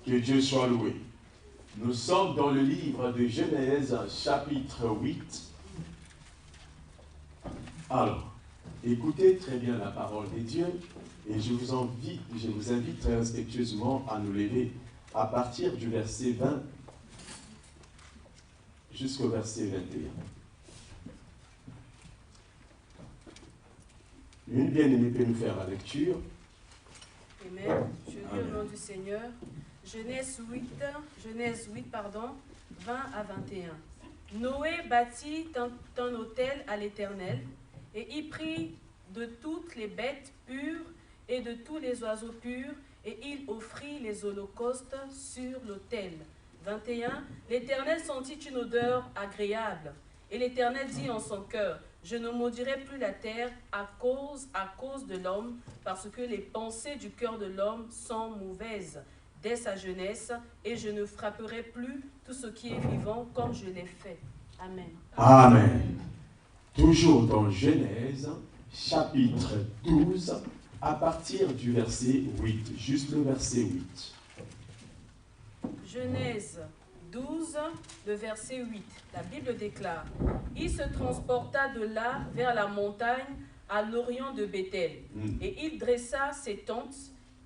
Que Dieu soit loué. Nous sommes dans le livre de Genèse, chapitre 8. Alors, écoutez très bien la parole de Dieu et je vous invite très respectueusement à nous lever à partir du verset 20 jusqu'au verset 21. Une bien-aimée peut nous faire la lecture. Amen. Je lis au nom du Seigneur. Genèse 8, 20 à 21. Noé bâtit un autel à l'Éternel et y prit de toutes les bêtes pures et de tous les oiseaux purs et il offrit les holocaustes sur l'autel. 21. L'Éternel sentit une odeur agréable et l'Éternel dit en son cœur: je ne maudirai plus la terre à cause de l'homme, parce que les pensées du cœur de l'homme sont mauvaises dès sa jeunesse, et je ne frapperai plus tout ce qui est vivant comme je l'ai fait. Amen. Amen. Toujours dans Genèse, chapitre 12, à partir du verset 8, juste le verset 8. Genèse 12, le verset 8. La Bible déclare: il se transporta de là vers la montagne à l'orient de Béthel. Et il dressa ses tentes,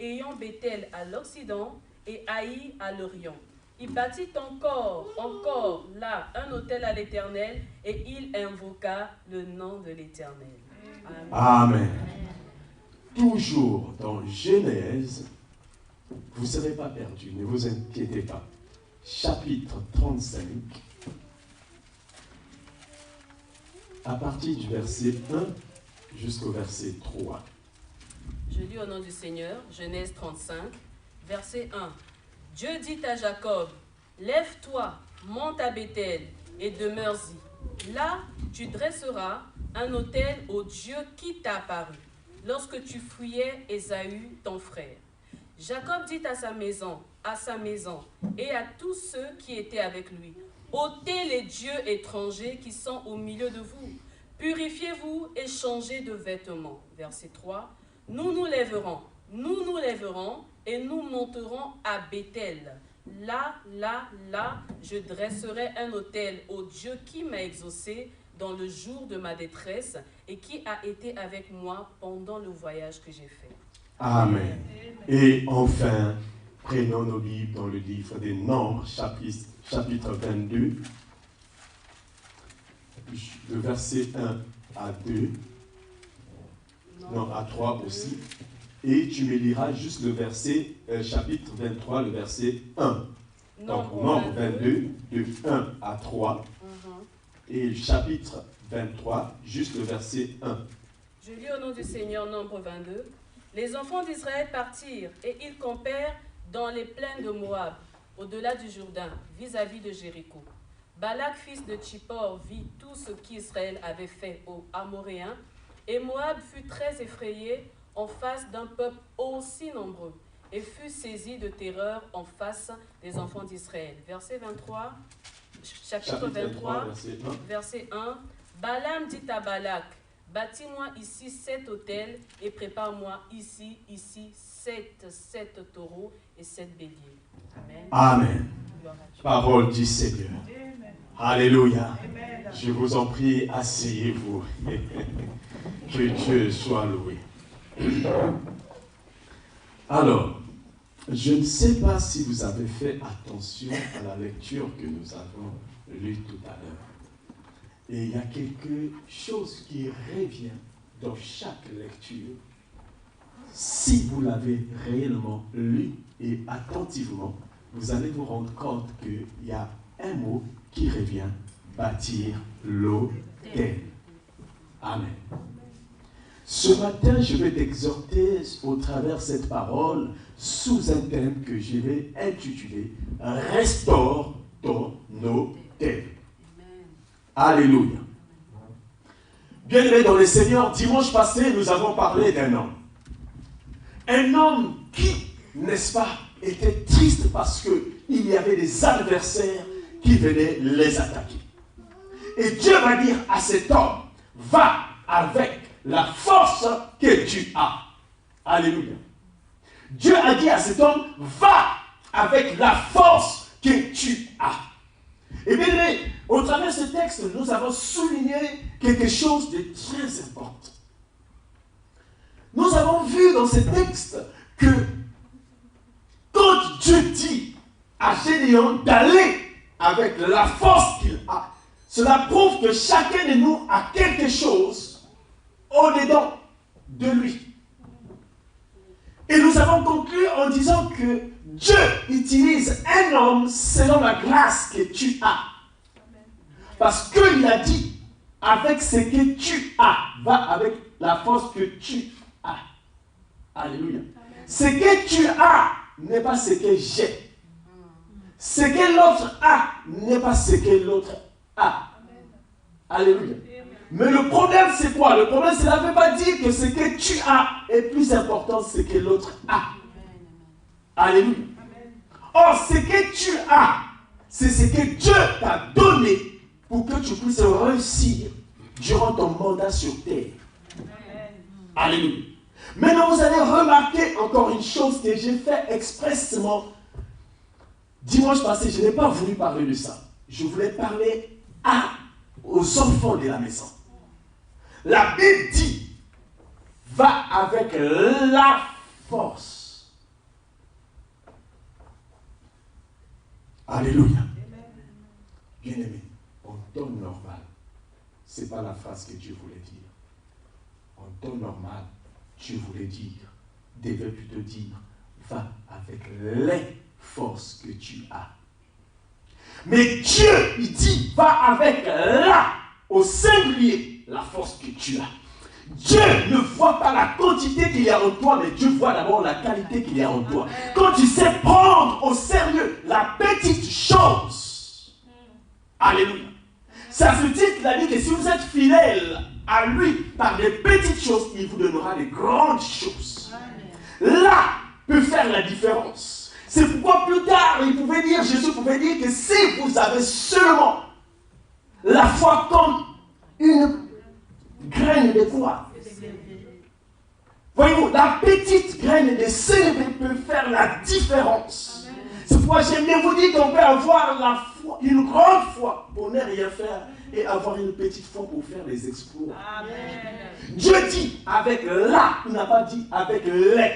ayant Béthel à l'occident et Haï à l'orient. Il bâtit encore là un autel à l'Éternel et il invoqua le nom de l'Éternel. Amen. Amen. Toujours dans Genèse, vous ne serez pas perdus, ne vous inquiétez pas. Chapitre 35, à partir du verset 1 jusqu'au verset 3. Je lis au nom du Seigneur, Genèse 35, verset 1. Dieu dit à Jacob: lève-toi, monte à Béthel et demeure-y. Là, tu dresseras un autel au Dieu qui t'a apparu, lorsque tu fouillais Ésaü, ton frère. Jacob dit à sa maison et à tous ceux qui étaient avec lui: ôtez les dieux étrangers qui sont au milieu de vous, purifiez-vous et changez de vêtements. Verset 3. Nous nous lèverons et nous monterons à Béthel. Là, je dresserai un autel au Dieu qui m'a exaucé dans le jour de ma détresse et qui a été avec moi pendant le voyage que j'ai fait. Amen. Et enfin, prenons nos Bibles dans le livre des Nombres, chapitre 22, le verset 1 à 2, non, à 3 aussi. Et tu me liras juste le verset, chapitre 23, le verset 1. Donc, Nombre 22, de 1 à 3. Et chapitre 23, juste le verset 1. Je lis au nom du Seigneur, Nombre 22. Les enfants d'Israël partirent et ils campèrent dans les plaines de Moab, au-delà du Jourdain, vis-à-vis de Jéricho. Balak, fils de Tchippor, vit tout ce qu'Israël avait fait aux Amoréens, et Moab fut très effrayé en face d'un peuple aussi nombreux, et fut saisi de terreur en face des enfants d'Israël. Verset 23, chapitre 23, verset 1. Balaam dit à Balak: bâtis-moi ici 7 autels et prépare-moi ici 7 taureaux et 7 béliers. Amen. Amen. Parole du Seigneur. Amen. Alléluia. Amen. Je vous en prie, asseyez-vous. Que Dieu soit loué. Alors, je ne sais pas si vous avez fait attention à la lecture que nous avons lue tout à l'heure. Et il y a quelque chose qui revient dans chaque lecture. Si vous l'avez réellement lu et attentivement, vous allez vous rendre compte qu'il y a un mot qui revient: bâtir l'autel. Amen. Ce matin, je vais t'exhorter au travers de cette parole sous un thème que je vais intituler « Restaure ton autel ». Alléluia. Bien-aimés dans le Seigneur, dimanche passé, nous avons parlé d'un homme. Un homme qui, n'est-ce pas, était triste parce qu'il y avait des adversaires qui venaient les attaquer. Et Dieu va dire à cet homme: va avec la force que tu as. Alléluia. Dieu a dit à cet homme: va avec la force que tu as. Et bien, au travers de ce texte, nous avons souligné quelque chose de très important. Nous avons vu dans ce texte que quand Dieu dit à Gédéon d'aller avec la force qu'il a, cela prouve que chacun de nous a quelque chose au-dedans de lui. Et nous avons conclu en disant que Dieu utilise un homme selon la grâce que tu as. Parce qu'il a dit, avec ce que tu as, va avec la force que tu as. Alléluia. Ce que tu as n'est pas ce que j'ai. Ce que l'autre a n'est pas ce que l'autre a. Alléluia. Mais le problème, c'est quoi? Le problème, cela ne veut pas dire que ce que tu as est plus important que ce que l'autre a. Alléluia. Or, ce que tu as, c'est ce que Dieu t'a donné pour que tu puisses réussir durant ton mandat sur terre. Alléluia. Maintenant, vous allez remarquer encore une chose que j'ai fait expressément. Dimanche passé, je n'ai pas voulu parler de ça. Je voulais parler aux enfants de la maison. La Bible dit, va avec la force. Alléluia. Bien-aimé, en temps normal, ce n'est pas la phrase que Dieu voulait dire. En temps normal, Dieu voulait dire, devait plutôt dire, va avec les forces que tu as. Mais Dieu, il dit, va avec la, au singulier, la force que tu as. Dieu ne voit pas la quantité qu'il y a en toi, mais Dieu voit d'abord la qualité qu'il y a en toi. Quand tu sais prendre au sérieux la petite chose, alléluia. Ça veut dire qu'il a dit que si vous êtes fidèle à lui par des petites choses, il vous donnera des grandes choses. Là peut faire la différence. C'est pourquoi plus tard, Jésus pouvait dire que si vous avez seulement la foi comme une graine de quoi? Voyez-vous, la petite graine de sénévé peut faire la différence. C'est pourquoi j'aime bien vous dire qu'on peut avoir la foi, une grande foi pour ne rien faire et avoir une petite foi pour faire des exploits. Amen. Dieu dit avec la, il n'a pas dit avec les.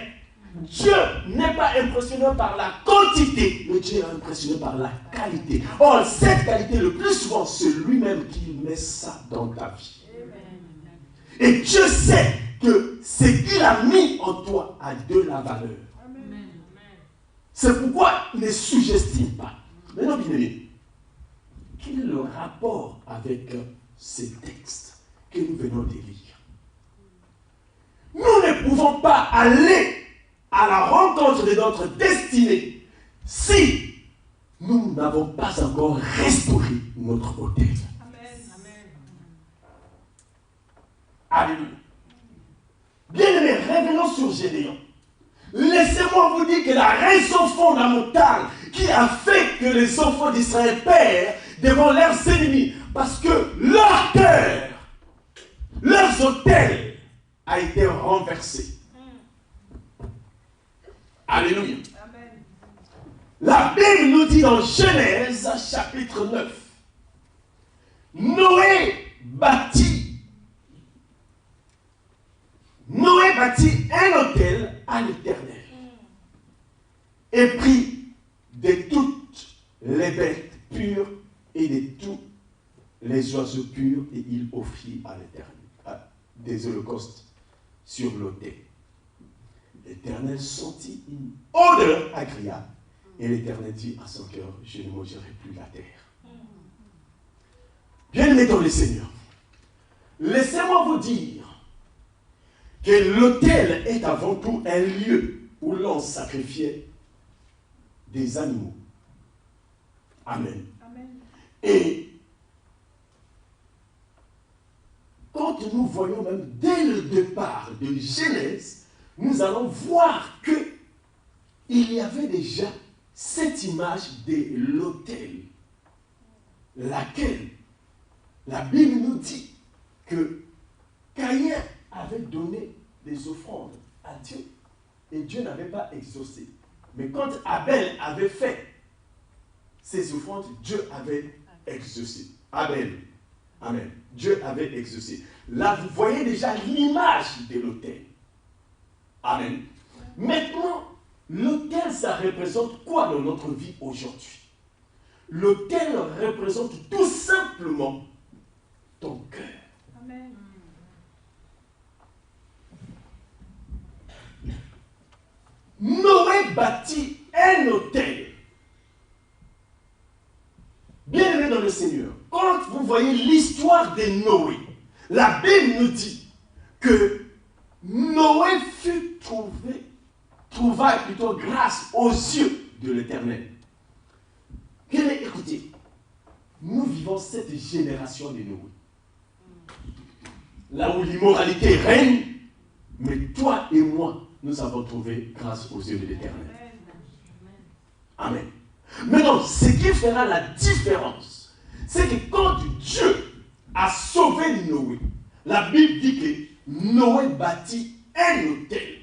Dieu n'est pas impressionné par la quantité, mais Dieu est impressionné par la qualité. Or, cette qualité, le plus souvent, c'est lui-même qui met ça dans ta vie. Et Dieu sait que ce qu'il a mis en toi a de la valeur. C'est pourquoi il ne sous-estime pas. Maintenant, bien aimé, quel est le rapport avec ces textes que nous venons de lire? Nous ne pouvons pas aller à la rencontre de notre destinée si nous n'avons pas encore restauré notre autel. Alléluia. Bien-aimés, revenons sur Gédéon. Laissez-moi vous dire que la raison fondamentale qui a fait que les enfants d'Israël pèrent devant leurs ennemis, parce que leur cœur, leurs autels a été renversé. Alléluia. Amen. La Bible nous dit dans Genèse chapitre 9, Noé bâtit un autel à l'Éternel et prit de toutes les bêtes pures et de tous les oiseaux purs et il offrit à l'Éternel des holocaustes sur l'autel. L'Éternel sentit une odeur agréable et l'Éternel dit à son cœur, je ne mangerai plus la terre. Bien-aimés dans le Seigneur, laissez-moi vous dire que l'autel est avant tout un lieu où l'on sacrifiait des animaux. Amen. Amen. Et quand nous voyons même dès le départ de Genèse, nous allons voir que il y avait déjà cette image de l'autel, laquelle la Bible nous dit que Caïn avait donné des offrandes à Dieu et Dieu n'avait pas exaucé. Mais quand Abel avait fait ses offrandes, Dieu avait exaucé. Abel. Amen. Dieu avait exaucé. Là, vous voyez déjà l'image de l'autel. Amen. Maintenant, l'autel, ça représente quoi dans notre vie aujourd'hui? L'autel représente tout simplement ton cœur. Amen. Noé bâtit un autel. Bien-aimé dans le Seigneur, quand vous voyez l'histoire de Noé, la Bible nous dit que Noé trouva plutôt grâce aux yeux de l'Éternel. Bien, écoutez, nous vivons cette génération de Noé. Là où l'immoralité règne, mais toi et moi, nous avons trouvé grâce aux yeux de l'Éternel. Amen. Maintenant, ce qui fera la différence, c'est que quand Dieu a sauvé Noé, la Bible dit que Noé bâtit un autel.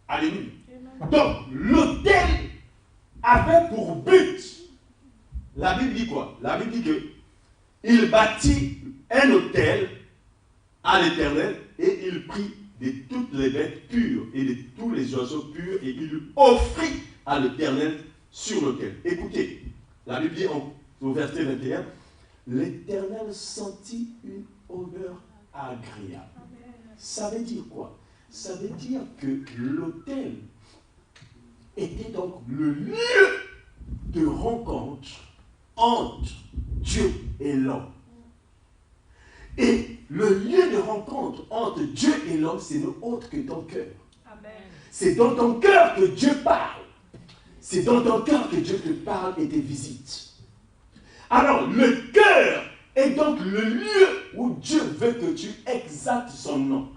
Alléluia. Donc, l'autel avait pour but, la Bible dit quoi? La Bible dit qu'il bâtit un autel à l'Éternel et il prit de toutes les bêtes pures et de tous les oiseaux purs et il offrit à l'Éternel sur l'autel. Écoutez, la Bible dit au verset 21, l'Éternel sentit une odeur agréable. Ça veut dire quoi? Ça veut dire que l'autel était donc le lieu de rencontre entre Dieu et l'homme. Et le lieu de rencontre entre Dieu et l'homme, c'est non autre que ton cœur. C'est dans ton cœur que Dieu parle. C'est dans ton cœur que Dieu te parle et te visite. Alors, le cœur est donc le lieu où Dieu veut que tu exaltes son nom.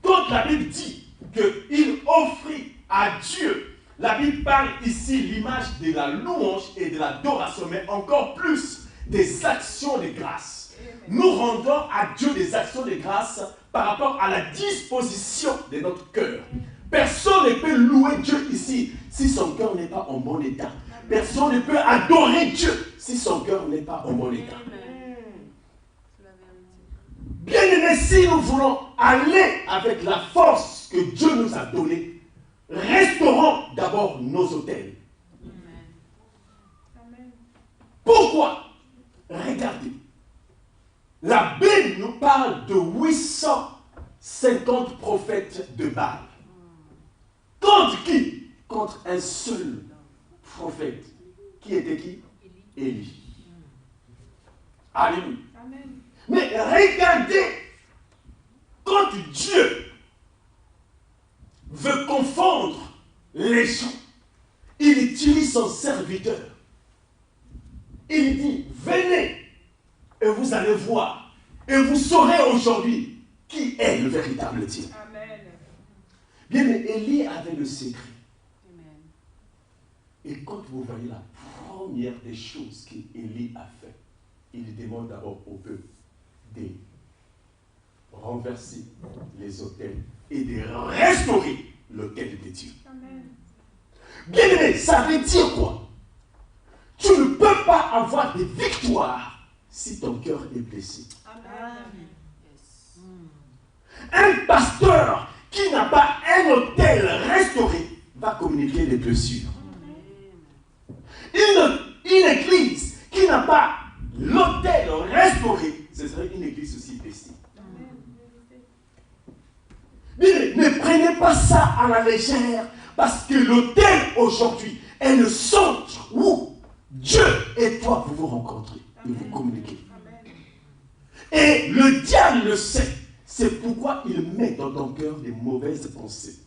Quand la Bible dit qu'il offrit à Dieu, la Bible parle ici l'image de la louange et de l'adoration, mais encore plus des actions de grâce. Nous rendons à Dieu des actions de grâce par rapport à la disposition de notre cœur. Personne ne peut louer Dieu ici si son cœur n'est pas en bon état. Personne ne peut adorer Dieu si son cœur n'est pas en bon état. Bien aimé, si nous voulons aller avec la force que Dieu nous a donnée, restaurons d'abord nos autels. Pourquoi? Regardez. La Bible nous parle de 850 prophètes de Baal. Contre qui? Contre un seul prophète. Qui était qui? Élie. Alléluia. Mais regardez, quand Dieu veut confondre les gens, il utilise son serviteur. Il dit, venez et vous allez voir. Et vous saurez aujourd'hui qui est le véritable Dieu. Amen. Bien, mais Élie avait le secret. Amen. Et quand vous voyez la première des choses qu'Élie a fait, il demande d'abord au peuple de renverser les autels et de restaurer l'autel de Dieu. Amen. Bien aimé, ça veut dire quoi? Tu ne peux pas avoir de victoire si ton cœur est blessé. Amen. Un pasteur qui n'a pas un autel restauré va communiquer des blessures. Une église qui n'a pas l'autel restauré, ce serait une église aussi blessée. Mais ne prenez pas ça à la légère, parce que l'autel aujourd'hui est le centre où Dieu et toi vous vous rencontrez et vous communiquez. Et le diable le sait. C'est pourquoi il met dans ton cœur des mauvaises pensées.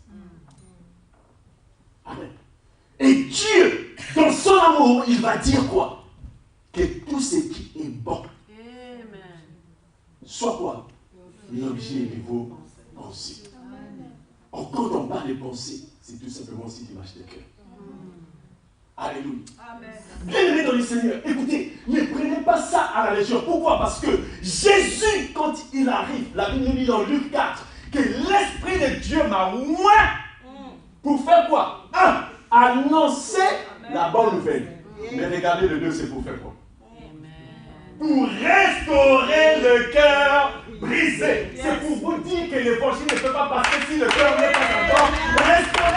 Amen. Et Dieu, dans son amour, il va dire quoi? Que tout ce qui est bon soit quoi? L'objet de vos pensées. Or, quand on parle de pensées, c'est tout simplement aussi l'image de cœur. Alléluia. Bien aimé dans le Seigneur, écoutez, ne prenez pas ça à la légère. Pourquoi? Parce que Jésus, quand il arrive, la Bible nous dit dans Luc 4, que l'Esprit de Dieu m'a oint pour faire quoi? annoncer la bonne nouvelle. Mais regardez le 2, c'est pour faire quoi? Pour restaurer le cœur brisé. C'est pour vous dire que l'évangile ne peut pas passer si le cœur n'est pas encore restauré.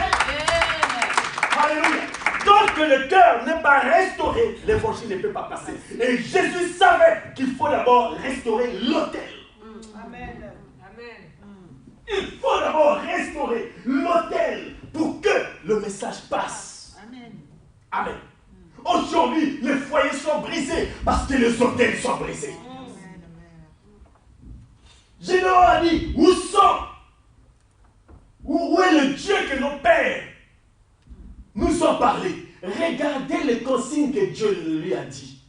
Alléluia. Tant que le cœur n'est pas restauré, l'évangile ne peut pas passer. Et Jésus savait qu'il faut d'abord restaurer l'autel. Amen. Il faut d'abord restaurer l'autel pour que le message passe. Amen. Amen. Aujourd'hui, les foyers sont brisés parce que les autels sont brisés. Général a dit, où est le Dieu que nos pères nous ont parlé? Regardez les consignes que Dieu lui a dit.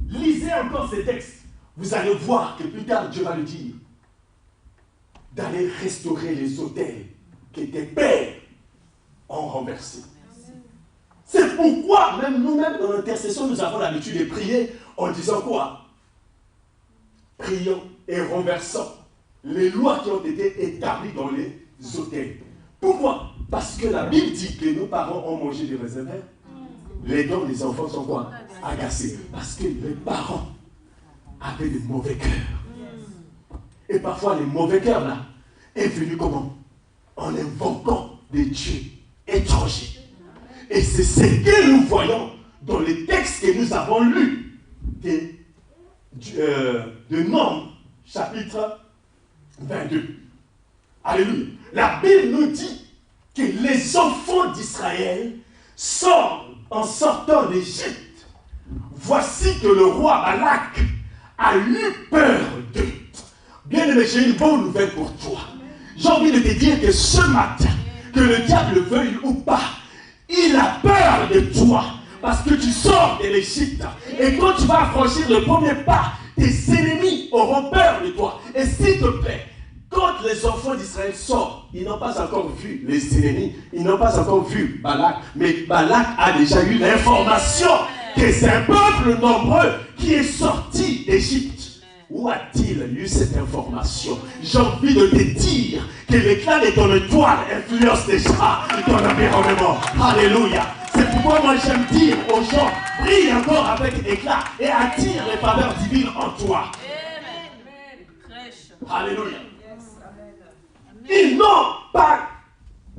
Lisez encore ces textes. Vous allez voir que plus tard, Dieu va lui dire d'aller restaurer les autels que tes pères ont renversés. C'est pourquoi, même nous-mêmes, dans l'intercession, nous avons l'habitude de prier en disant quoi? Prions et renversons les lois qui ont été établies dans les autels. Pourquoi? Parce que la Bible dit que nos parents ont mangé des raisins verts. Les dents des enfants sont quoi? Agacés. Parce que les parents avaient de mauvais cœurs. Et parfois, les mauvais cœurs, là, est venu comment? En invoquant des dieux étrangers. Et c'est ce que nous voyons dans les textes que nous avons lus de Nombres, chapitre 22. Alléluia. La Bible nous dit que les enfants d'Israël sortent en sortant d'Égypte. Voici que le roi Balak a eu peur d'eux. Bien-aimé, j'ai une bonne nouvelle pour toi. J'ai envie de te dire que ce matin, que le diable veuille ou pas, il a peur de toi parce que tu sors de l'Égypte. Et quand tu vas franchir le premier pas, tes ennemis auront peur de toi. Et s'il te plaît, quand les enfants d'Israël sortent, ils n'ont pas encore vu les ennemis, ils n'ont pas encore vu Balak. Mais Balak a déjà eu l'information que c'est un peuple nombreux qui est sorti d'Égypte. Où a-t-il eu cette information? J'ai envie de te dire que l'éclat de ton étoile influence déjà ton environnement. Alléluia. C'est pourquoi moi j'aime dire aux gens, brille encore avec éclat et attire les faveurs divines en toi. Alléluia. Ils n'ont pas,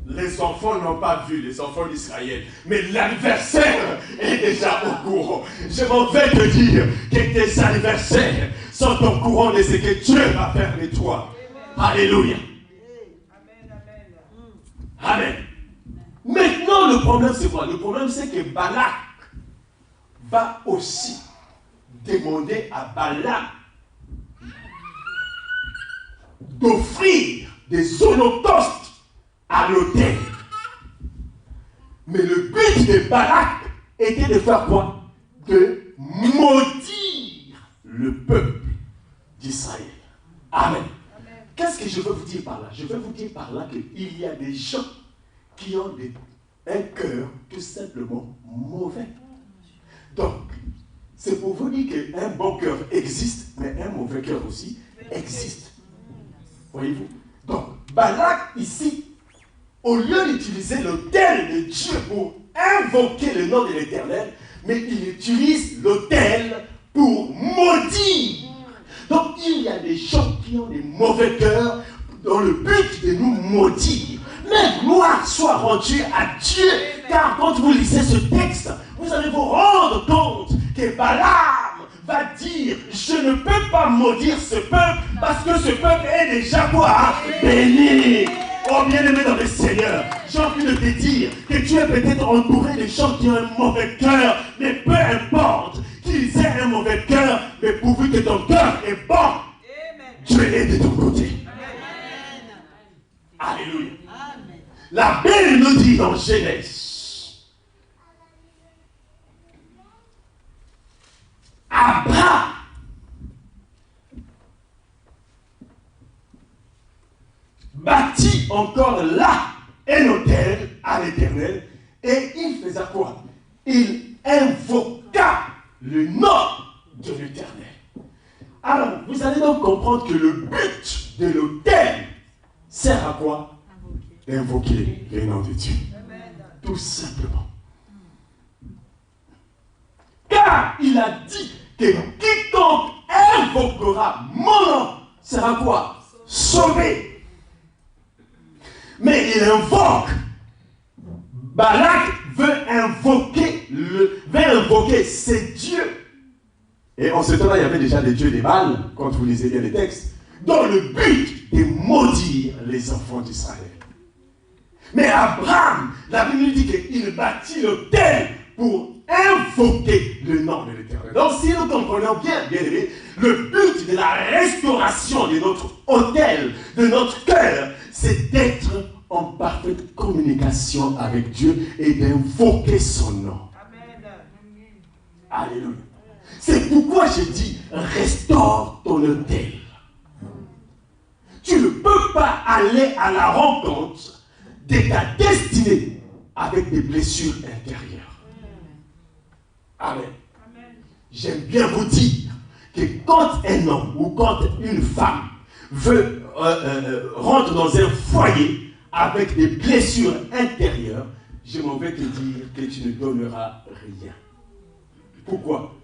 les enfants n'ont pas vu, les enfants d'Israël, mais l'adversaire est déjà au courant. Je m'en vais te dire que tes adversaires sont au courant de ce que Dieu va faire de toi. Alléluia. Amen. Maintenant, le problème, c'est quoi? Le problème, c'est que Balak va aussi demander à Balaam d'offrir des holocaustes à l'autel. Mais le but de Balak était de faire quoi? De maudire le peuple d'Israël. Amen. Qu'est-ce que je veux vous dire par là? Je veux vous dire par là qu'il y a des gens qui ont un cœur tout simplement mauvais. Donc, c'est pour vous dire qu'un bon cœur existe, mais un mauvais cœur aussi existe. Voyez-vous? Donc, Balak ici, au lieu d'utiliser l'autel de Dieu pour invoquer le nom de l'Éternel, mais il utilise l'autel pour maudire. Donc, il y a des gens qui ont des mauvais cœurs dans le but de nous maudire. Mais gloire soit rendue à Dieu, car quand vous lisez ce texte, vous allez vous rendre compte que Balaam va dire, je ne peux pas maudire ce peuple, parce que ce peuple est déjà quoi? Béni. Oh bien-aimé dans le Seigneur, j'ai envie de te dire que tu es peut-être entouré de gens qui ont un mauvais cœur, mais peu importe qu'ils aient un mauvais cœur, mais pourvu que ton cœur est bon, Dieu est de ton côté. Alléluia. La Bible nous dit dans Genèse, Abraham bâtit encore là un autel à l'Éternel et il faisait quoi? Il invoqua le nom de l'Éternel. Alors, vous allez donc comprendre que le but de l'autel sert à quoi? D'invoquer le nom de Dieu. Tout simplement. Car il a dit que quiconque invoquera mon nom sera quoi? Sauvé. Mais il invoque. Balak veut invoquer ses dieux. Et en ce temps-là, il y avait déjà des dieux des Baals, quand vous lisez bien les textes, dans le but de maudire les enfants d'Israël. Mais Abraham, la Bible dit qu'il bâtit l'autel pour invoquer le nom de l'Éternel. Donc si nous comprenons bien, bien aimés, le but de la restauration de notre autel, de notre cœur, c'est d'être en parfaite communication avec Dieu et d'invoquer son nom. Amen. Alléluia. C'est pourquoi je dis, restaure ton autel. Tu ne peux pas aller à la rencontre de ta destinée avec des blessures intérieures. Amen. J'aime bien vous dire que quand un homme ou quand une femme veut rentrer dans un foyer avec des blessures intérieures, je m'en vais te dire que tu ne donneras rien. Pourquoi?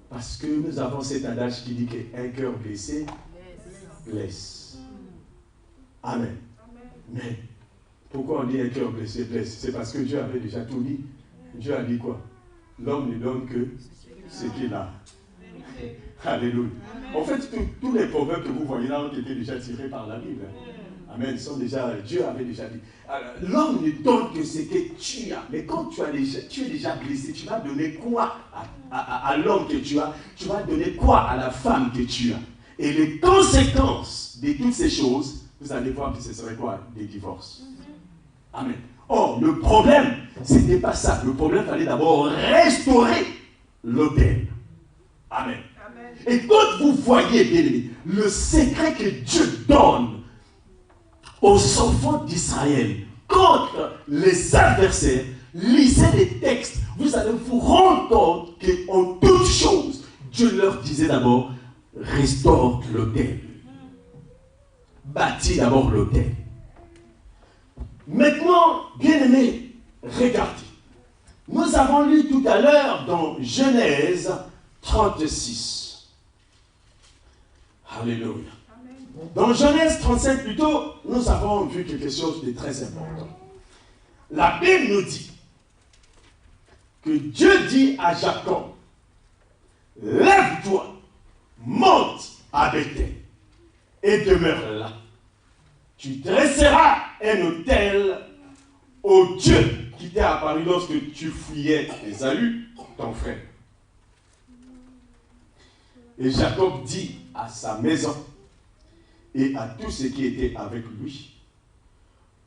Parce que nous avons cet adage qui dit qu'un cœur blessé blesse. Amen. Mais pourquoi on dit un cœur blessé blesse? C'est parce que Dieu avait déjà tout dit. Dieu a dit quoi? L'homme ne donne que ce qu'il a. Alléluia. En fait, tous les proverbes que vous voyez là ont été déjà tirés par la Bible. Amen. Dieu avait déjà dit. L'homme ne donne que ce que tu as. Mais quand tu es déjà blessé, tu vas donner quoi à l'homme que tu as? Tu vas donner quoi à la femme que tu as? Et les conséquences de toutes ces choses, vous allez voir que ce serait quoi? Des divorces. Amen. Or, le problème, ce n'était pas ça. Le problème, il fallait d'abord restaurer l'autel. Amen. Amen. Et quand vous voyez, bien aimé, le secret que Dieu donne aux enfants d'Israël contre les adversaires, lisez les textes, vous allez vous rendre compte qu'en toutes choses, Dieu leur disait d'abord, restaure l'autel. Bâtis d'abord l'autel. Maintenant, bien-aimés, regardez. Nous avons lu tout à l'heure dans Genèse 36. Alléluia. Dans Genèse 35 plutôt, nous avons vu quelque chose de très important. La Bible nous dit que Dieu dit à Jacob, lève-toi, monte à Bethel et demeure là. Tu dresseras un autel au Dieu qui t'est apparu lorsque tu fouillais Ésaü, ton frère. Et Jacob dit à sa maison et à tous ceux qui étaient avec lui,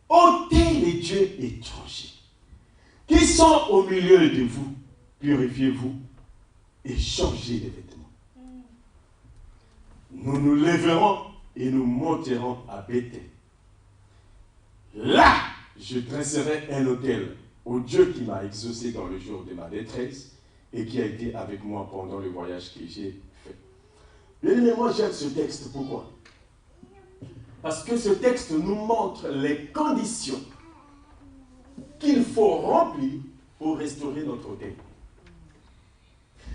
ôtez les dieux étrangers qui sont au milieu de vous, purifiez-vous et changez les vêtements. Nous nous lèverons et nous monterons à Bethel. Là, je dresserai un autel au Dieu qui m'a exaucé dans le jour de ma détresse et qui a été avec moi pendant le voyage que j'ai fait. Bien, moi j'aime ce texte. Pourquoi? Parce que ce texte nous montre les conditions qu'il faut remplir pour restaurer notre autel.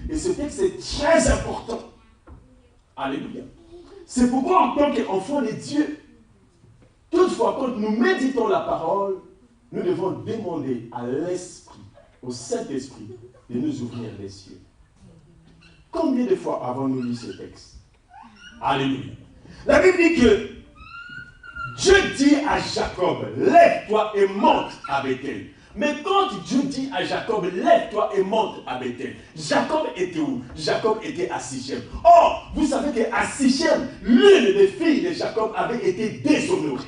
Et ce texte est très important. Alléluia. C'est pourquoi en tant qu'enfants de Dieu, toutefois, quand nous méditons la parole, nous devons demander à l'Esprit, au Saint-Esprit, de nous ouvrir les cieux. Combien de fois avons-nous lu ce texte? Alléluia. La Bible dit que Dieu dit à Jacob, lève-toi et monte à Bethel. Mais quand Dieu dit à Jacob, lève-toi et monte à Bethel, Jacob était où? Jacob était à Sichem. Or, vous savez qu'à Sichem, l'une des filles de Jacob avait été déshonorée.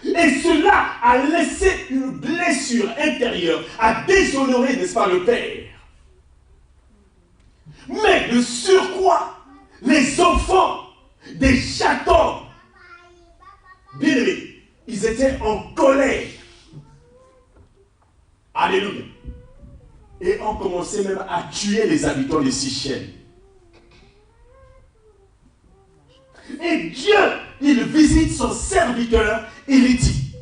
Et cela a laissé une blessure intérieure, a déshonoré, n'est-ce pas, le père. Mais de surcroît, les enfants de Jacob, bien aimés, ils étaient en colère. Alléluia. Et ont commencé même à tuer les habitants de Sichem. Et Dieu, il visite son serviteur et lui dit,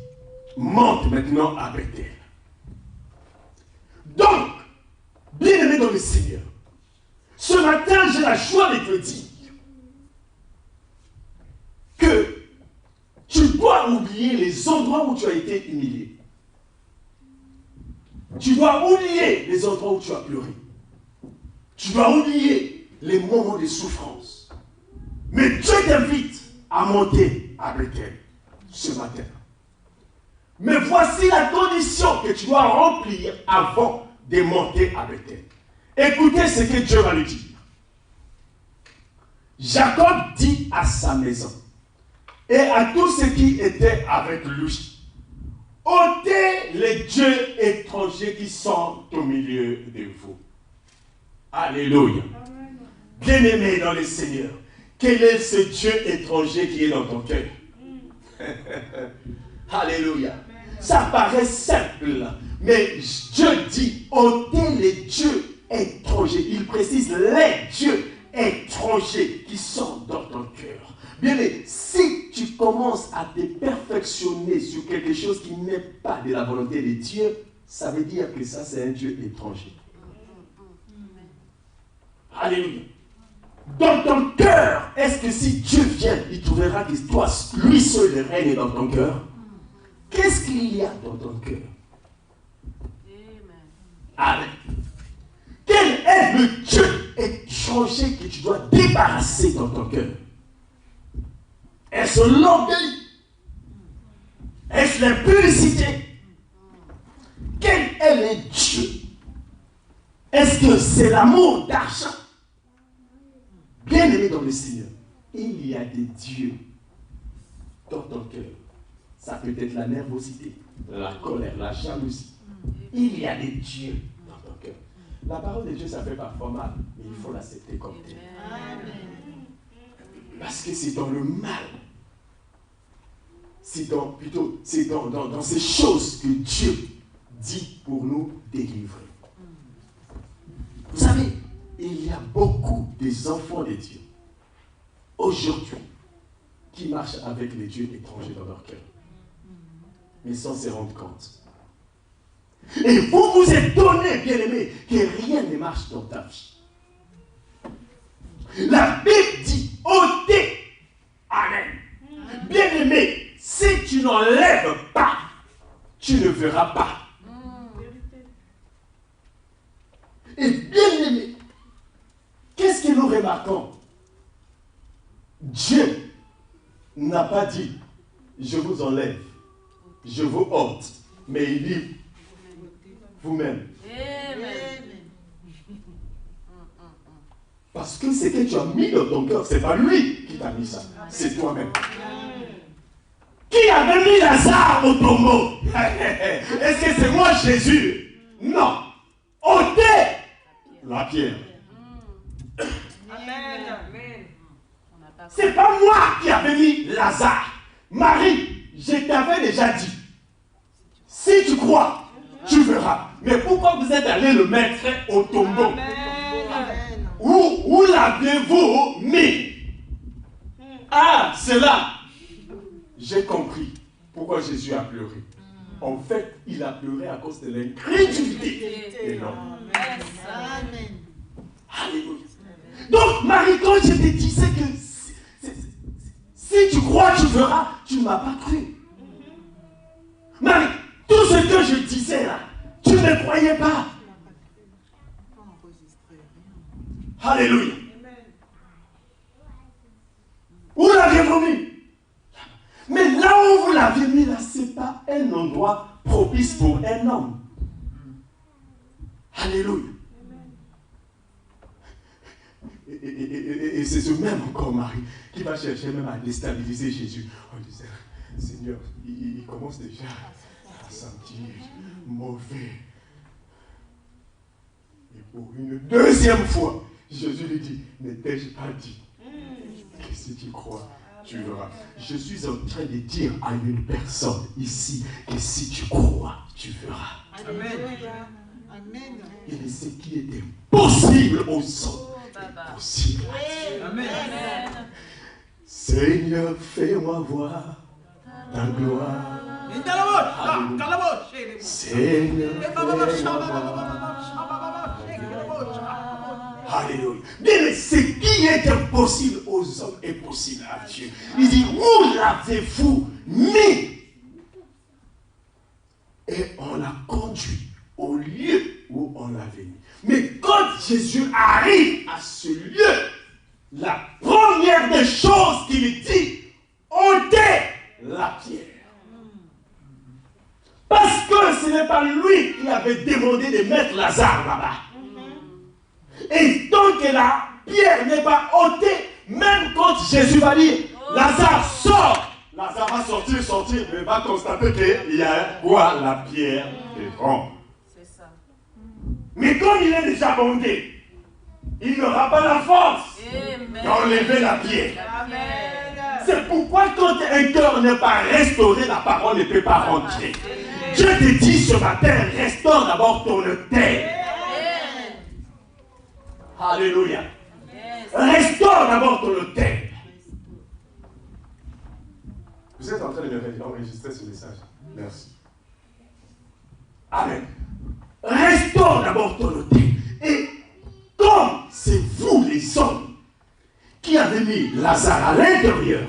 monte maintenant à Bethel. Donc, bien-aimé dans le Seigneur, ce matin, j'ai la joie de te dire que tu dois oublier les endroits où tu as été humilié. Tu dois oublier les endroits où tu as pleuré. Tu dois oublier les moments de souffrance. Mais Dieu t'invite à monter à Bethel ce matin. Mais voici la condition que tu dois remplir avant de monter à Bethel. Écoutez ce que Dieu va lui dire. Jacob dit à sa maison et à tous ceux qui étaient avec lui, ôtez les dieux étrangers qui sont au milieu de vous. Alléluia. Bien-aimé dans le Seigneur, quel est ce Dieu étranger qui est dans ton cœur? Alléluia. Ça paraît simple, mais Dieu dit, ôtez les dieux étrangers. Il précise les dieux étrangers qui sont dans ton cœur. Bien, si tu commences à te perfectionner sur quelque chose qui n'est pas de la volonté de Dieu, ça veut dire que ça, c'est un Dieu étranger. Alléluia. Dans ton cœur, est-ce que si Dieu vient, il trouvera que toi, lui seul règne dans ton cœur? Qu'est-ce qu'il y a dans ton cœur? Amen. Quel est le Dieu étranger que tu dois débarrasser dans ton cœur? Est-ce l'orgueil? Est-ce l'impudicité? Quel est le Dieu? Est-ce que c'est l'amour d'argent? Bien-aimé dans le Seigneur, il y a des dieux dans ton cœur. Ça peut être la nervosité, la colère, la jalousie. Il y a des dieux dans ton cœur. La parole de Dieu, ça fait parfois mal, mais il faut l'accepter comme tel. Parce que c'est dans le mal. C'est dans ces choses que Dieu dit pour nous délivrer. Vous savez, il y a beaucoup des enfants de Dieu aujourd'hui qui marchent avec les dieux étrangers dans leur cœur, mais sans se rendre compte. Et vous vous étonnez, bien-aimés, que rien ne marche dans ta vie. La Bible dit, ôtez. Amen. Bien-aimé, si tu n'enlèves pas, tu ne verras pas. Et bien-aimé, qu'est-ce que nous remarquons? Dieu n'a pas dit, je vous enlève, je vous ôte, mais il dit, vous-même. Parce que ce que tu as mis dans ton cœur, ce n'est pas lui qui t'a mis ça, c'est toi-même. Qui avait mis Lazare au tombeau? Est-ce que c'est moi, Jésus? Non. Ôtez la pierre. Amen. C'est pas moi qui avais mis Lazare. Marie, je t'avais déjà dit. Si tu crois, tu verras. Mais pourquoi vous êtes allé le mettre au tombeau? Où l'aviez-vous mis? Ah, c'est là. J'ai compris pourquoi Jésus a pleuré. En fait, il a pleuré à cause de l'incrédulité des hommes. Amen. Alléluia. Donc, Marie, quand je te disais que si tu crois, tu verras, tu ne m'as pas cru. Marie, tout ce que je disais là, tu ne croyais pas. Alléluia. Où l'aviez-vous mis? Mais là où vous l'aviez mis, là, ce n'est pas un endroit propice pour un homme. Alléluia. Et c'est ce même encore Marie qui va chercher même à déstabiliser Jésus en disant, Seigneur, il commence déjà à sentir mauvais. Et pour une deuxième fois, Jésus lui dit, ne t'ai-je pas dit que si tu crois, tu verras. Je suis en train de dire à une personne ici que si tu crois, tu verras. Amen. Amen. Et ce qui est impossible aux hommes est possible. Amen. Seigneur, fais-moi voir ta gloire. Seigneur, alléluia. Bien, ce qui est impossible aux hommes est possible à Dieu. Il dit, où l'avez-vous mis? Et on l'a conduit au lieu où on l'avait mis. Mais quand Jésus arrive à ce lieu, la première des choses qu'il dit, ôtez la pierre. Parce que ce n'est pas lui qui avait demandé de mettre Lazare là-bas. Et tant que la pierre n'est pas ôtée, même quand Jésus va dire, Lazare sort, Lazare va sortir, mais va constater qu'il y a quoi? La pierre devant. C'est ça. Mais comme il est déjà bondé, il n'aura pas la force d'enlever la pierre. Amen. C'est pourquoi quand un cœur n'est pas restauré, la parole ne peut pas rentrer. Dieu te dit ce matin, restaure d'abord ton terre. Alléluia. Restaure d'abord ton terre. Vous êtes en train de enregistrer ce message. Merci. Amen. Restaure d'abord ton terre. Et comme c'est vous les hommes qui avez mis Lazare à l'intérieur,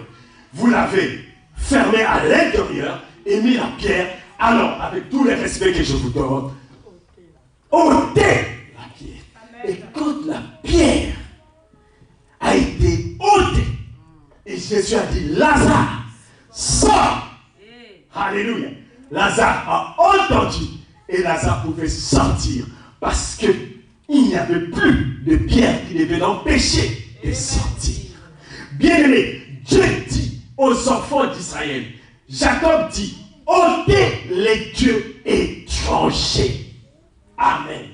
vous l'avez fermé à l'intérieur et mis la pierre, alors avec tout le respect que je vous donne, ôtez la pierre. Et quand la pierre a été ôtée, et Jésus a dit, Lazare, sors. Alléluia. Lazare a entendu et Lazare pouvait sortir parce qu'il n'y avait plus de pierre qui devait l'empêcher de sortir. Bien-aimé, Dieu dit aux enfants d'Israël, Jacob dit, ôtez les dieux étrangers. Amen.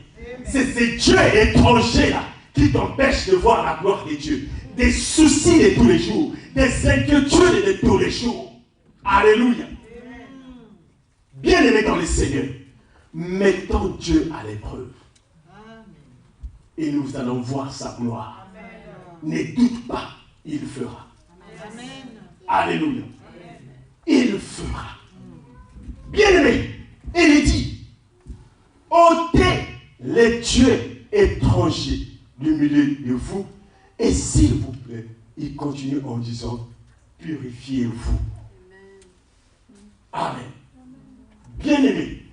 C'est ces dieux étrangers-là qui t'empêchent de voir la gloire de Dieu. Des soucis de tous les jours, des inquiétudes de tous les jours. Alléluia. Bien-aimé dans le Seigneur, mettons Dieu à l'épreuve. Et nous allons voir sa gloire. Ne doute pas, il fera. Amen. Alléluia. Il fera. Bien-aimé, il dit, ôtez les dieux étrangers du milieu de vous, et s'il vous plaît, il continue en disant, purifiez-vous. Amen. Bien-aimé,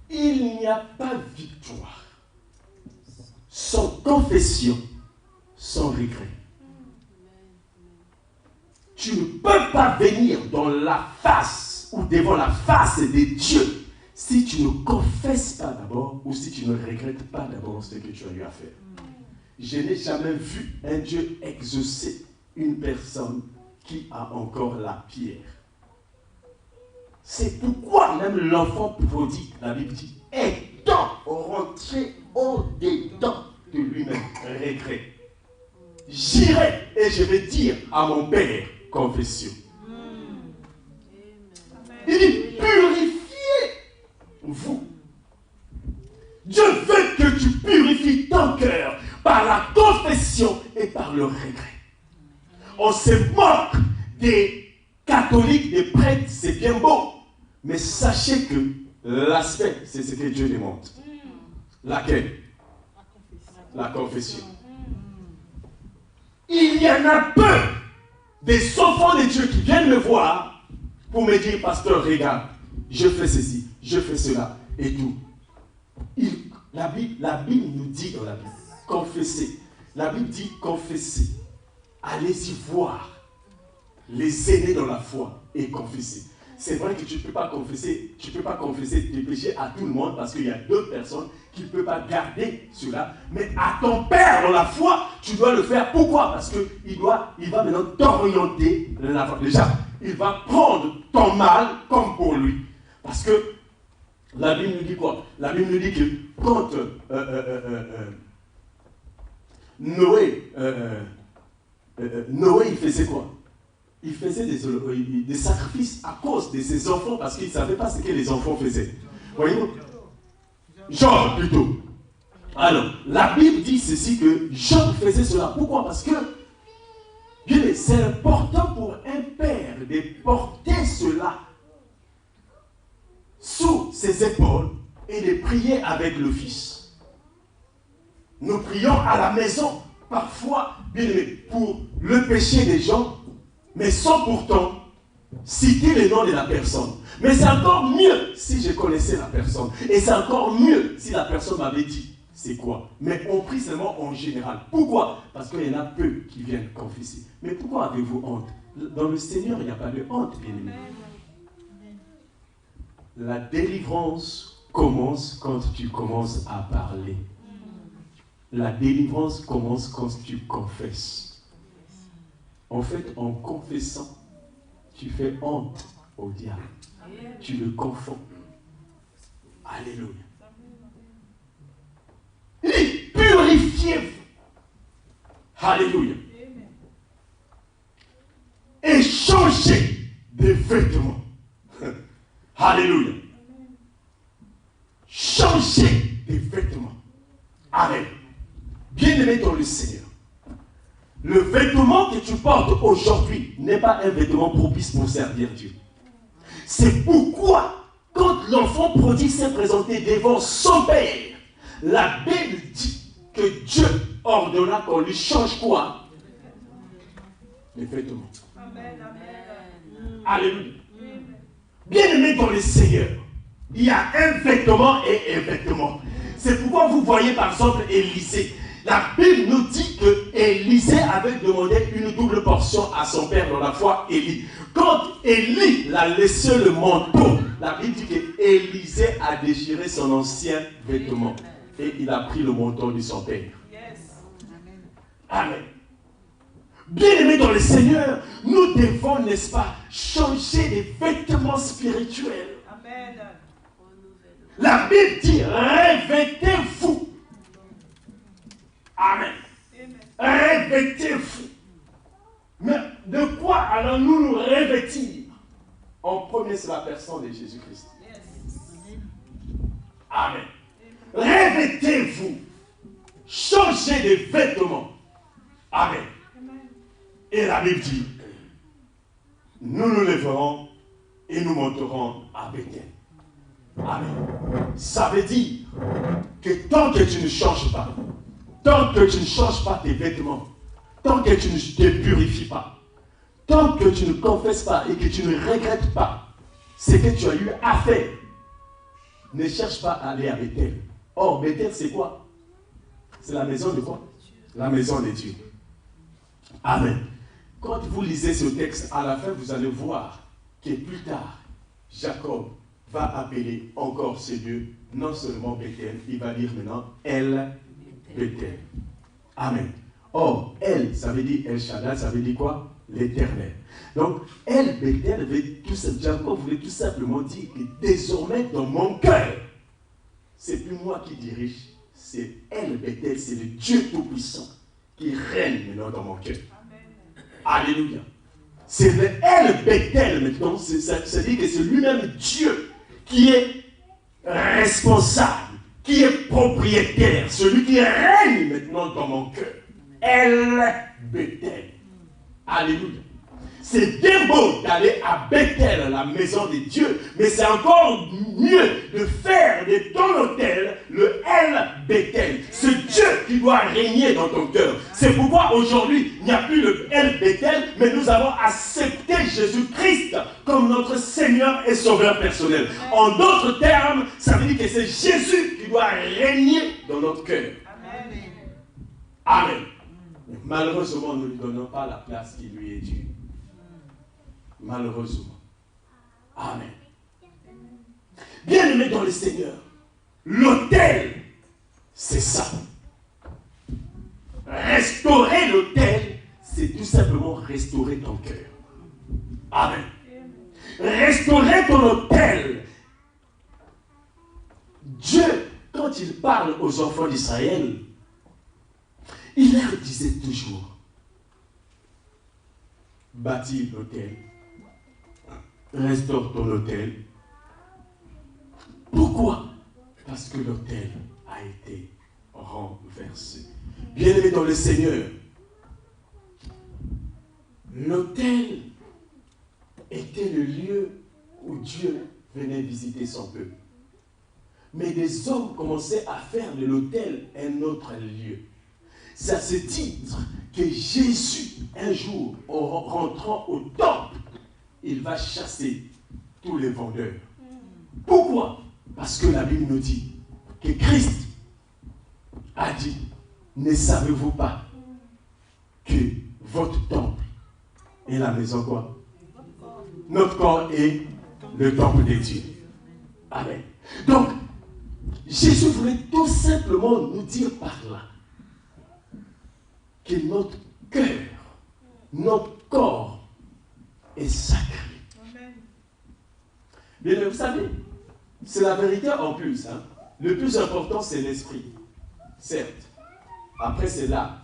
il n'y a pas de victoire sans confession, sans regret. Tu ne peux pas venir dans la face ou devant la face de Dieu si tu ne confesses pas d'abord ou si tu ne regrettes pas d'abord ce que tu as eu à faire. Je n'ai jamais vu un Dieu exaucer une personne qui a encore la pierre. C'est pourquoi même l'enfant prodigue, la Bible dit, étant rentré au-dedans de lui-même, regret. J'irai et je vais dire à mon Père, confession. Il dit, purifiez-vous. Dieu veut que tu purifies ton cœur par la confession et par le regret. On se moque des catholiques, des prêtres, c'est bien beau. Mais sachez que l'aspect, c'est ce que Dieu demande. Laquelle? La confession. Il y en a peu des enfants de Dieu qui viennent me voir pour me dire, pasteur, regarde, je fais ceci, je fais cela, et tout. La Bible nous dit dans la Bible, confessez. La Bible dit confessez. Allez-y voir les aînés dans la foi et confesser. C'est vrai que tu ne peux pas confesser tes péchés à tout le monde parce qu'il y a d'autres personnes qui ne peuvent pas garder cela. Mais à ton Père dans la foi, tu dois le faire. Pourquoi? Parce qu'il va maintenant t'orienter. Déjà, il va prendre ton mal comme pour lui. Parce que la Bible nous dit quoi? La Bible nous dit que quand Noé, il faisait quoi? Il faisait des sacrifices à cause de ses enfants parce qu'il ne savait pas ce que les enfants faisaient. Voyez-vous? Job plutôt. Alors, la Bible dit ceci que Job faisait cela. Pourquoi? Parce que c'est important pour un père de porter cela sous ses épaules et de prier avec le Fils. Nous prions à la maison, parfois, bien aimé, pour le péché des gens, mais sans pourtant citer le nom de la personne. Mais c'est encore mieux si je connaissais la personne. Et c'est encore mieux si la personne m'avait dit c'est quoi. Mais on prie seulement en général. Pourquoi? Parce qu'il y en a peu qui viennent confesser. Mais pourquoi avez-vous honte? Dans le Seigneur, il n'y a pas de honte, bien aimé. La délivrance commence quand tu commences à parler. La délivrance commence quand tu confesses. En fait, en confessant, tu fais honte au diable. Tu le confonds. Alléluia. Il dit, purifiez-vous. Alléluia. Et changez de vêtements. Alléluia. Changez de vêtements. Amen. Bien-aimé dans le Seigneur, le vêtement que tu portes aujourd'hui n'est pas un vêtement propice pour servir Dieu. C'est pourquoi, quand l'enfant prodigue s'est présenté devant son père, la Bible dit que Dieu ordonna qu'on lui change quoi? Les vêtements. Amen, amen. Alléluia. Bien-aimé dans le Seigneur, il y a un vêtement et un vêtement. C'est pourquoi vous voyez par exemple Élisée. La Bible nous dit que Élisée avait demandé une double portion à son père dans la foi Élie. Quand Élie l'a laissé le manteau, la Bible dit que Élisée a déchiré son ancien vêtement et il a pris le manteau de son père. Amen. Bien-aimés dans le Seigneur, nous devons, n'est-ce pas, changer les vêtements spirituels. Amen. La Bible dit, revêtez-vous. Amen. Revêtez-vous. Mais de quoi allons-nous nous revêtir? En premier, c'est la personne de Jésus-Christ. Amen. Revêtez-vous. Changez de vêtements. Amen. Et la Bible dit, nous nous lèverons et nous monterons à Bethel. Amen. Ça veut dire que tant que tu ne changes pas, tant que tu ne changes pas tes vêtements, tant que tu ne te purifies pas, tant que tu ne confesses pas et que tu ne regrettes pas ce que tu as eu à faire, ne cherche pas à aller à Bethel. Or, Bethel, c'est quoi? C'est la maison de quoi? La maison de Dieu. Amen. Quand vous lisez ce texte, à la fin, vous allez voir que plus tard, Jacob va appeler encore ce lieu, non seulement Bethel, il va dire maintenant El Bethel. Amen. Or, El, ça veut dire El Shaddai, ça veut dire quoi? L'Éternel. Donc, El Bethel, Jacob voulait tout simplement dire que désormais dans mon cœur, c'est plus moi qui dirige, c'est El Bethel, c'est le Dieu Tout-Puissant qui règne maintenant dans mon cœur. Alléluia. C'est le El Bethel maintenant, c'est-à-dire que c'est lui-même Dieu qui est responsable, qui est propriétaire, celui qui règne maintenant dans mon cœur. El Bethel. Alléluia. C'est bien beau d'aller à Bethel, la maison de Dieu, mais c'est encore mieux de faire de ton autel le El Bethel. C'est Dieu qui doit régner dans ton cœur. C'est pourquoi aujourd'hui, il n'y a plus le El Bethel, mais nous avons accepté Jésus-Christ comme notre Seigneur et Sauveur personnel. En d'autres termes, ça veut dire que c'est Jésus qui doit régner dans notre cœur. Amen. Amen. Malheureusement, nous ne lui donnons pas la place qui lui est due. Malheureusement. Amen. Bien-aimé dans le Seigneur, l'autel, c'est ça. Restaurer l'autel, c'est tout simplement restaurer ton cœur. Amen. Restaurer ton autel. Dieu, quand il parle aux enfants d'Israël, il leur disait toujours, bâtis l'autel, restaure ton autel. Pourquoi? Parce que l'autel a été renversé. Bien-aimé dans le Seigneur, l'autel quitté le lieu où Dieu venait visiter son peuple. Mais des hommes commençaient à faire de l'autel un autre lieu. C'est à ce titre que Jésus, un jour, en rentrant au temple, il va chasser tous les vendeurs. Pourquoi? Parce que la Bible nous dit que Christ a dit, ne savez-vous pas que votre temple est la maison quoi? Notre corps est le temple de Dieu. Amen. Donc, Jésus voulait tout simplement nous dire par là que notre cœur, notre corps est sacré. Bien, vous savez, c'est la vérité en plus. Hein. Le plus important, c'est l'esprit. Certes. Après, c'est l'âme.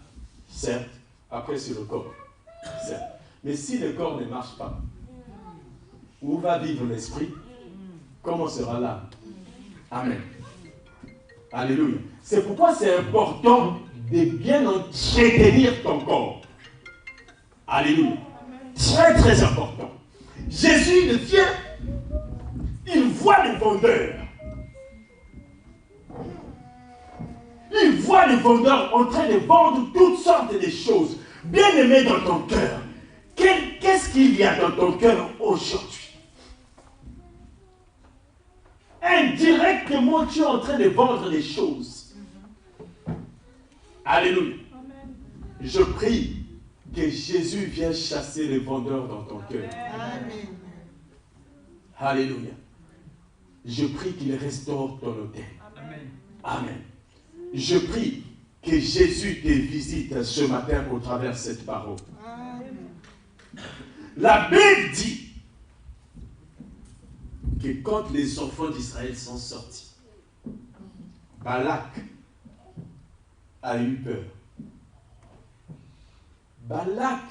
Certes. Après, c'est le corps. Certes. Mais si le corps ne marche pas, où va vivre l'esprit? Comment sera l'âme? Amen. Alléluia. C'est pourquoi c'est important de bien entretenir ton corps. Alléluia. Très, très important. Jésus vient, il voit les vendeurs. Il voit les vendeurs en train de vendre toutes sortes de choses. Bien-aimé dans ton cœur, qu'est-ce qu'il y a dans ton cœur aujourd'hui? Indirectement, tu es en train de vendre des choses. Alléluia. Amen. Je prie que Jésus vienne chasser les vendeurs dans ton cœur. Amen. Alléluia. Je prie qu'il restaure ton hôtel. Amen. Amen. Je prie que Jésus te visite ce matin au travers de cette parole. Amen. La Bible dit que quand les enfants d'Israël sont sortis, Balak a eu peur. Balak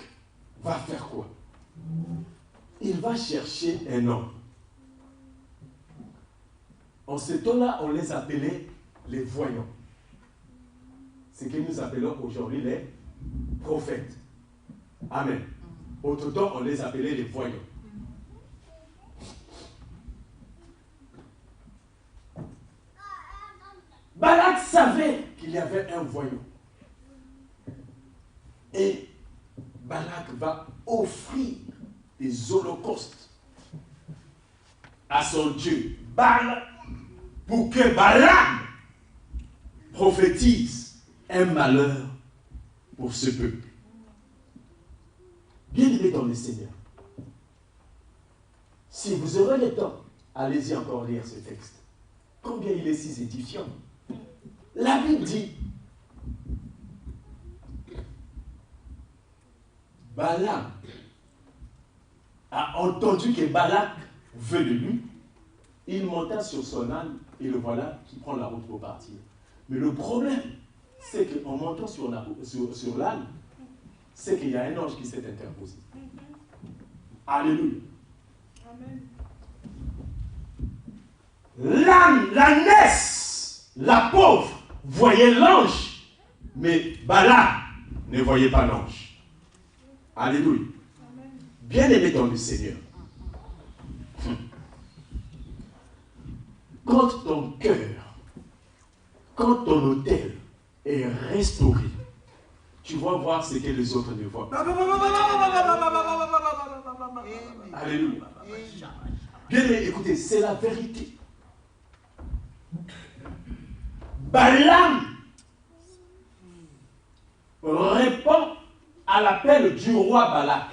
va faire quoi? Il va chercher un homme. En ce temps-là, on les appelait les voyants. Ce que nous appelons aujourd'hui les prophètes. Amen. Autrement, on les appelait les voyants. Balak savait qu'il y avait un voyant. Et Balak va offrir des holocaustes à son Dieu, Baal, pour que Balaam prophétise un malheur pour ce peuple. Bien-aimés dans le Seigneur, si vous aurez le temps, allez-y encore lire ce texte. Combien il est si édifiant. La Bible dit, Balaam a entendu que Balak veut de lui. Il monta sur son âne et le voilà qui prend la route pour partir. Mais le problème, c'est qu'en montant sur l'âne, c'est qu'il y a un ange qui s'est interposé. Alléluia. Amen. L'âne, l'ânesse, la pauvre, voyait l'ange, mais Balak ne voyait pas l'ange. Alléluia. Bien-aimé dans le Seigneur, quand ton cœur, quand ton autel est restauré, tu vas voir ce que les autres ne voient pas. Alléluia. Bien-aimé, écoutez, c'est la vérité. Balaam répond à l'appel du roi Balak.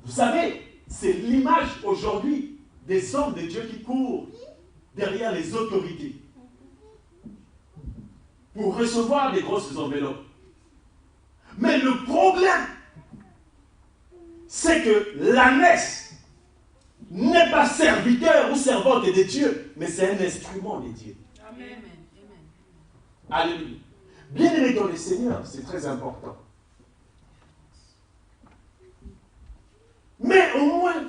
Vous savez, c'est l'image aujourd'hui des hommes de Dieu qui courent derrière les autorités pour recevoir des grosses enveloppes. Mais le problème, c'est que l'ânesse n'est pas serviteur ou servante de Dieu, mais c'est un instrument de Dieu. Amen. Alléluia. Bien-aimé dans le Seigneur, c'est très important. Mais au moins,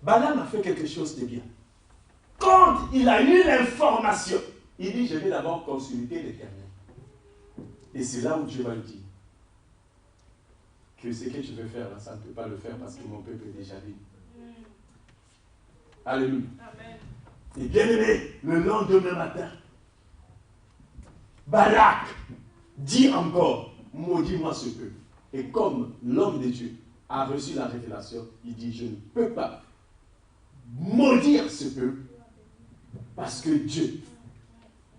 Balaam a fait quelque chose de bien. Quand il a eu l'information, il dit, je vais d'abord consulter l'Éternel. Et c'est là où Dieu va lui dire que ce que je veux faire, ça ne peut pas le faire parce que mon peuple est déjà libre. Alléluia. Et bien aimé, le lendemain matin, Balak dit encore, maudis-moi ce peuple. Et comme l'homme de Dieu a reçu la révélation, il dit, je ne peux pas maudire ce peuple parce que Dieu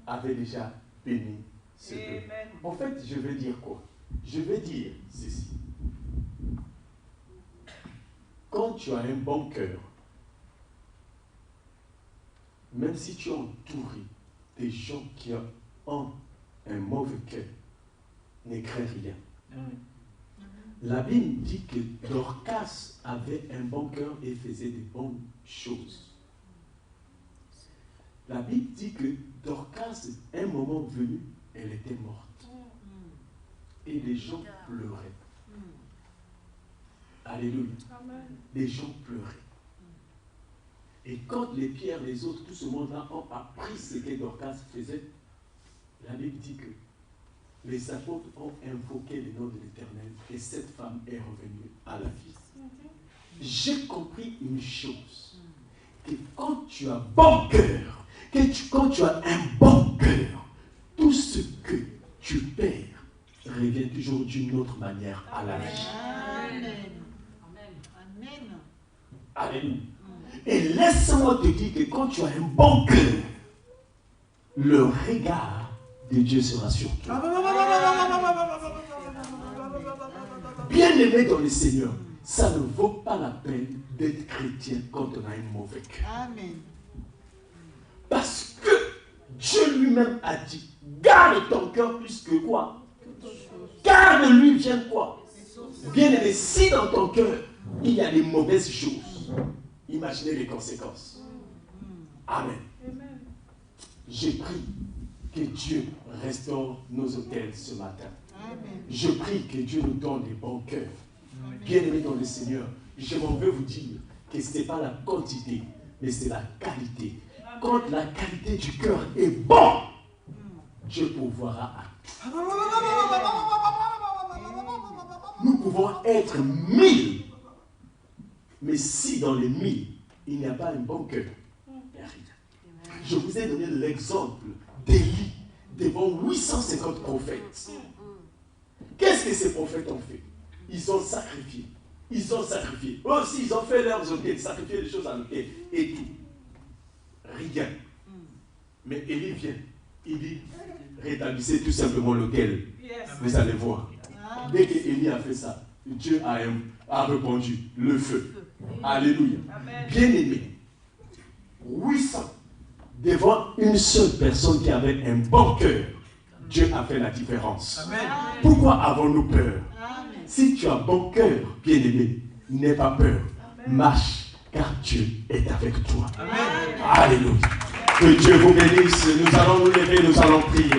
avait déjà béni ce peuple. En fait, je veux dire quoi? Je veux dire ceci. Quand tu as un bon cœur, même si tu es entouré des gens qui ont un mauvais cœur, ne crains rien. La Bible dit que Dorcas avait un bon cœur et faisait de bonnes choses. La Bible dit que Dorcas, un moment venu, elle était morte. Et les gens pleuraient. Alléluia. Les gens pleuraient. Et quand les pierres, les autres, tout ce monde-là ont appris ce que Dorcas faisait, la Bible dit que les apôtres ont invoqué le nom de l'Éternel et cette femme est revenue à la vie. J'ai compris une chose, que quand tu as bon cœur, quand tu as un bon cœur, tout ce que tu perds revient toujours d'une autre manière à la vie. Amen. Alléluia. Et laisse-moi te dire que quand tu as un bon cœur, le regard de Dieu sera sur toi. Bien-aimé dans le Seigneur, ça ne vaut pas la peine d'être chrétien quand on a un mauvais cœur. Amen. Parce que Dieu lui-même a dit, garde ton cœur plus que quoi? Garde-lui, vient quoi? Bien-aimé, si dans ton cœur, il y a des mauvaises choses, imaginez les conséquences. Amen. Je prie que Dieu restaure nos hôtels ce matin. Je prie que Dieu nous donne des bons cœurs. Bien-aimés dans le Seigneur, je m'en veux vous dire que ce n'est pas la quantité, mais c'est la qualité. Quand la qualité du cœur est bonne, Dieu pourvoira à tout. Nous pouvons être 1000, mais si dans les 1000, il n'y a pas un bon cœur, il n'y a rien. Je vous ai donné l'exemple d'Élie devant 850 prophètes. Qu'est-ce que ces prophètes ont fait? Ils ont sacrifié. Ils ont sacrifié. Eux aussi, ils ont fait leurs hôtels, sacrifié des choses à l'hôtel et tout. Rien. Mais Élie vient. Il dit, rétablissez tout simplement l'hôtel. Vous allez voir. Dès qu'Élie a fait ça, Dieu a répandu le feu. Alléluia. Bien-aimé, 800 devant une seule personne qui avait un bon cœur, Dieu a fait la différence. Amen. Pourquoi avons-nous peur? Amen. Si tu as bon cœur, bien-aimé, n'aie pas peur. Amen. Marche, car Dieu est avec toi. Amen. Alléluia. Que Dieu vous bénisse. Nous allons nous lever, nous allons prier.